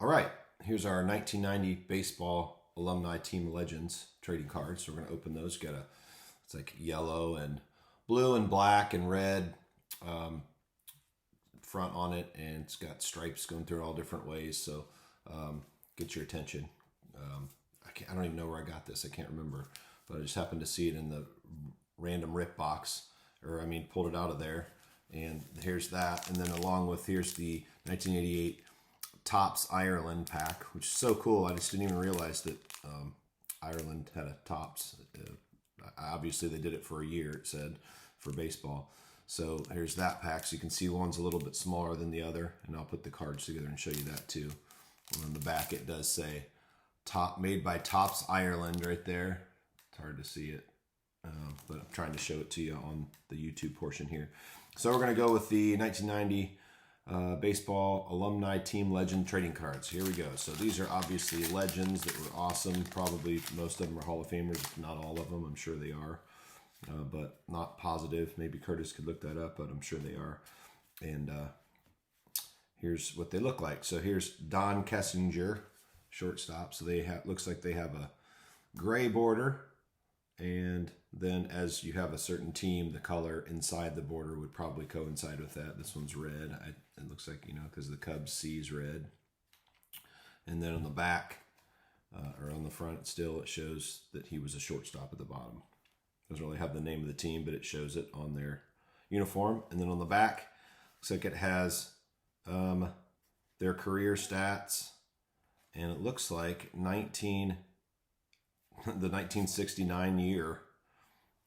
All right, here's our 1990 baseball alumni team legends trading cards. So we're gonna open those. It's like yellow and blue and black and red front on it, and it's got stripes going through it all different ways. So get your attention. I don't even know where I got this. I can't remember, but I just happened to see it in the random rip box, pulled it out of there. And here's that, and then along with here's the 1988 Topps Ireland pack, which is so cool. I just didn't even realize that Ireland had a Topps. Obviously, they did it for a year, it said, for baseball. So here's that pack. So you can see one's a little bit smaller than the other, and I'll put the cards together and show you that too. And on the back, it does say made by Topps Ireland right there. It's hard to see it, but I'm trying to show it to you on the YouTube portion here. So we're going to go with the 1990 baseball alumni team legend trading cards. Here we go. So these are obviously legends that were awesome. Probably most of them are Hall of Famers, if not all of them. I'm sure they are, but not positive. Maybe Curtis could look that up, but I'm sure they are. And here's what they look like. So here's Don Kessinger, shortstop. So they looks like they have a gray border, and then as you have a certain team, the color inside the border would probably coincide with that. This one's red. It looks like, because the Cubs C is red. And then on the back, or on the front still, it shows that he was a shortstop at the bottom. Doesn't really have the name of the team, but it shows it on their uniform. And then on the back, looks like it has their career stats. And it looks like the 1969 year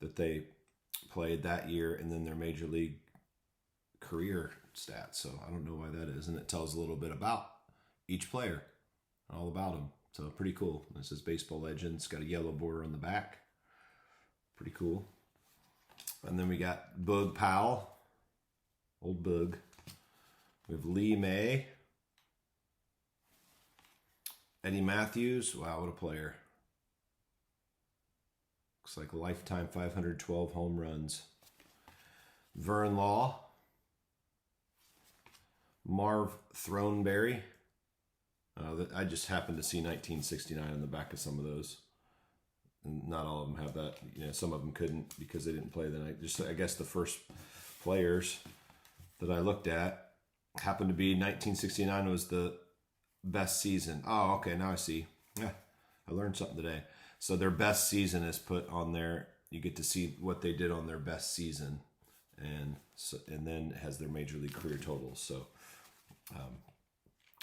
that they played that year, and then their major league career stats. So I don't know why that is. And it tells a little bit about each player, all about them. So pretty cool. This is Baseball Legends. Got a yellow border on the back. Pretty cool. And then we got Boog Powell, old Boog. We have Lee May, Eddie Matthews. Wow, what a player. Looks like lifetime 512 home runs. Vern Law. Marv Throneberry. I just happened to see 1969 on the back of some of those. And not all of them have that. Some of them couldn't because they didn't play the night. I guess the first players that I looked at happened to be 1969 was the best season. Oh, okay, now I see. Yeah, I learned something today. So their best season is put on there. You get to see what they did on their best season, and then it has their major league career totals. So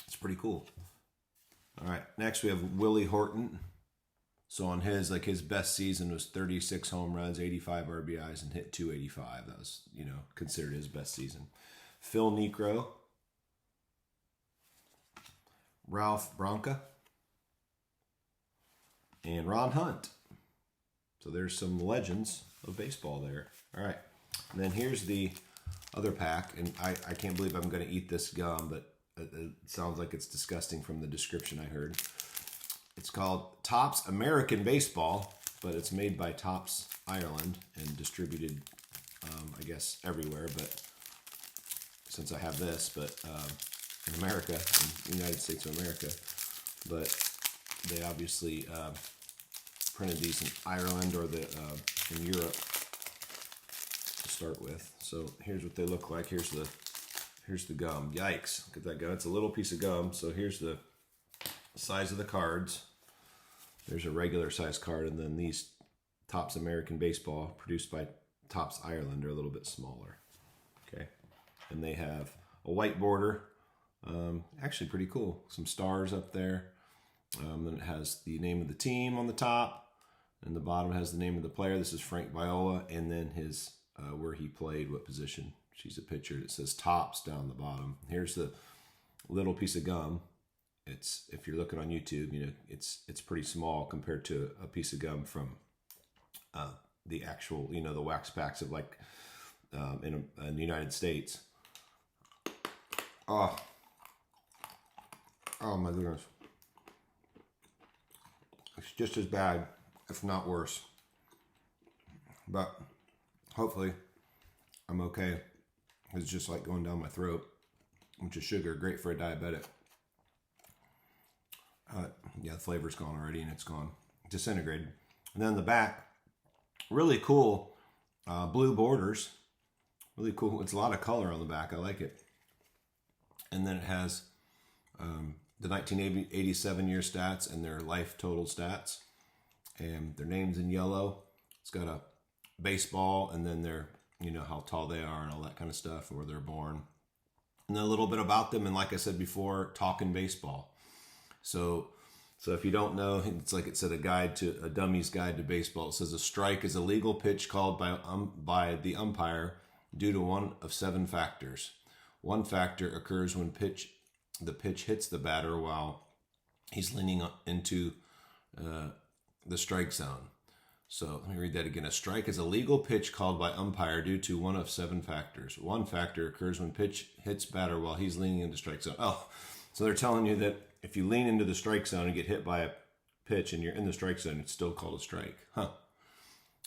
it's pretty cool. All right, next we have Willie Horton. So on his best season was 36 home runs, 85 RBIs, and hit 285. That was considered his best season. Phil Niekro, Ralph Branca, and Ron Hunt. So there's some legends of baseball there. All right. And then here's the other pack. And I can't believe I'm going to eat this gum, but it sounds like it's disgusting from the description I heard. It's called Topps American Baseball, but it's made by Topps Ireland and distributed, I guess, everywhere. But since I have this, but in America, in the United States of America, but they obviously printed these in Ireland or in Europe to start with. So here's what they look like. Here's the gum. Yikes! Look at that gum. It's a little piece of gum. So here's the size of the cards. There's a regular size card, and then these Topps American Baseball, produced by Topps Ireland, are a little bit smaller. Okay, and they have a white border. Actually pretty cool. Some stars up there. Then it has the name of the team on the top, and the bottom has the name of the player. This is Frank Viola, and then his where he played, what position. She's a pitcher. It says Topps down the bottom. Here's the little piece of gum. It's, if you're looking on YouTube, it's pretty small compared to a piece of gum from the actual, the wax packs of in the United States. Oh my goodness. It's just as bad, if not worse. But hopefully I'm okay. It's just like going down my throat, which is sugar, great for a diabetic. Yeah, the flavor's gone already, and it's gone disintegrated. And then the back, really cool blue borders. Really cool. It's a lot of color on the back. I like it. And then it has the 1987 year stats and their life total stats. And their name's in yellow. It's got a baseball, and then their, how tall they are and all that kind of stuff, where they're born. And then a little bit about them. And like I said before, talking baseball. So if you don't know, it's like it said, a dummy's guide to baseball. It says a strike is a legal pitch called by the umpire due to one of 7 factors. One factor occurs when the pitch hits the batter while he's leaning into the strike zone. So let me read that again. A strike is a legal pitch called by umpire due to one of 7 factors. One factor occurs when pitch hits batter while he's leaning into strike zone. Oh, so they're telling you that if you lean into the strike zone and get hit by a pitch and you're in the strike zone, it's still called a strike.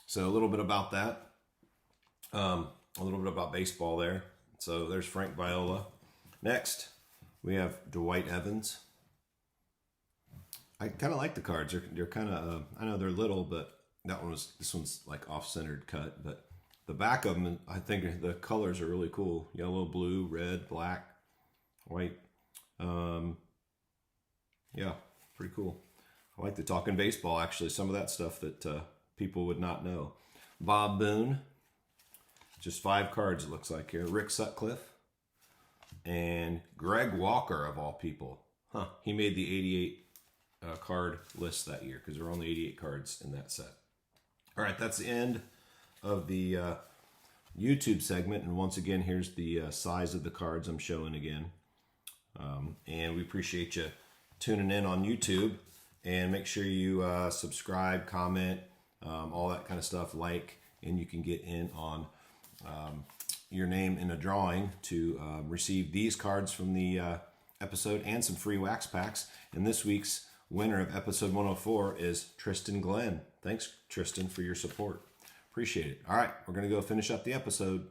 So a little bit about that. A little bit about baseball there. So there's Frank Viola. Next, we have Dwight Evans. I kind of like the cards. They're kind of, I know they're little, but this one's like off-centered cut. But the back of them, I think the colors are really cool. Yellow, blue, red, black, white. Yeah, pretty cool. I like the talking baseball, actually. Some of that stuff that people would not know. Bob Boone. Just 5 cards, it looks like here. Rick Sutcliffe. And Greg Walker, of all people. He made the 88 card list that year, because there were only 88 cards in that set. All right, that's the end of the YouTube segment. And once again, here's the size of the cards I'm showing again. And we appreciate you tuning in on YouTube. And make sure you subscribe, comment, all that kind of stuff, like, and you can get in on your name in a drawing to receive these cards from the episode and some free wax packs. And this week's winner of episode 104 is Tristan Glenn. Thanks, Tristan, for your support. Appreciate it. All right, we're going to go finish up the episode.